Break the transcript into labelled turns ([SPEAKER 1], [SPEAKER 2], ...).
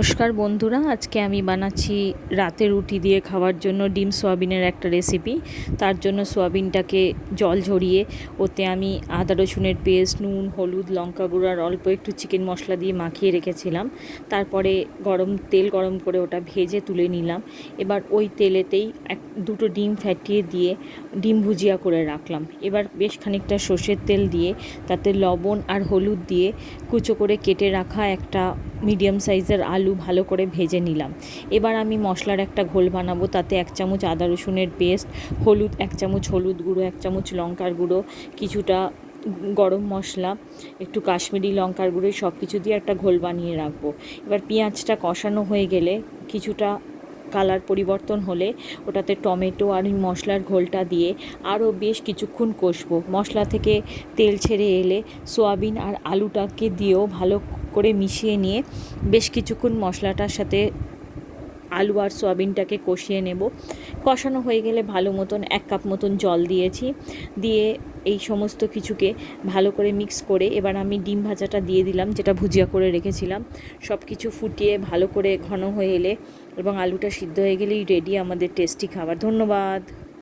[SPEAKER 1] নমস্কার বন্ধুরা, আজকে আমি বানাচ্ছি রাতে রুটি দিয়ে খাওয়ার জন্য ডিম সোয়াবিনের একটা রেসিপি। তার জন্য সোয়াবিনটাকে জল ঝরিয়ে ওতে আমি আদা রসুনের পেস্ট, নুন, হলুদ, লঙ্কা গুঁড়ো আর অল্প একটু চিকেন মশলা দিয়ে মাখিয়ে রেখেছিলাম। তারপরে তেল গরম করে ওটা ভেজে তুলে নিলাম। এবার ওই তেলেতেই দুটো ডিম ফ্যাটিয়ে দিয়ে ডিম ভুজিয়া করে রাখলাম। এবার বেশ খানিকটা সর্ষের তেল দিয়ে তাতে লবণ আর হলুদ দিয়ে কুচো করে কেটে রাখা একটা মিডিয়াম সাইজের আলু ভালো করে ভেজে নিলাম। এবার আমি মশলার একটা ঘোল বানাবো। তাতে 1 চামচ আদা রসুনের পেস্ট, 1 চামচ হলুদ গুঁড়ো, 1 চামচ লঙ্কার গুঁড়ো, কিছুটা গরম মশলা, একটু কাশ্মীরি লঙ্কার গুঁড়ো, সব কিছু দিয়ে একটা ঘোল বানিয়ে রাখবো। এবার পেঁয়াজটা কষানো হয়ে গেলে কিছুটা কালার পরিবর্তন হলে ওটাতে টমেটো আর মশলার ঘোলটা দিয়ে আরও বেশ কিছুক্ষণ কষবো। মশলা থেকে তেল ছেড়ে এলে সোয়াবিন আর আলুটাকে দিয়েও ভালো করে মিশিয়ে নিয়ে বেশ কিছুক্ষণ মশলাটার সাথে আলু আর সোয়াবিনটাকে কষিয়ে নেব। কষানো হয়ে গেলে ভালো মতন 1 কাপ মতন জল দিয়েছি। দিয়ে এই সমস্ত কিছুকে ভালো করে মিক্স করে এবার আমি ডিম ভাজাটা দিয়ে দিলাম, যেটা ভুজিয়া করে রেখেছিলাম। সব কিছু ফুটিয়ে ভালো করে ঘন হয়ে এলে এবং আলুটা সিদ্ধ হয়ে গেলেই রেডি আমাদের টেস্টি খাবার। ধন্যবাদ।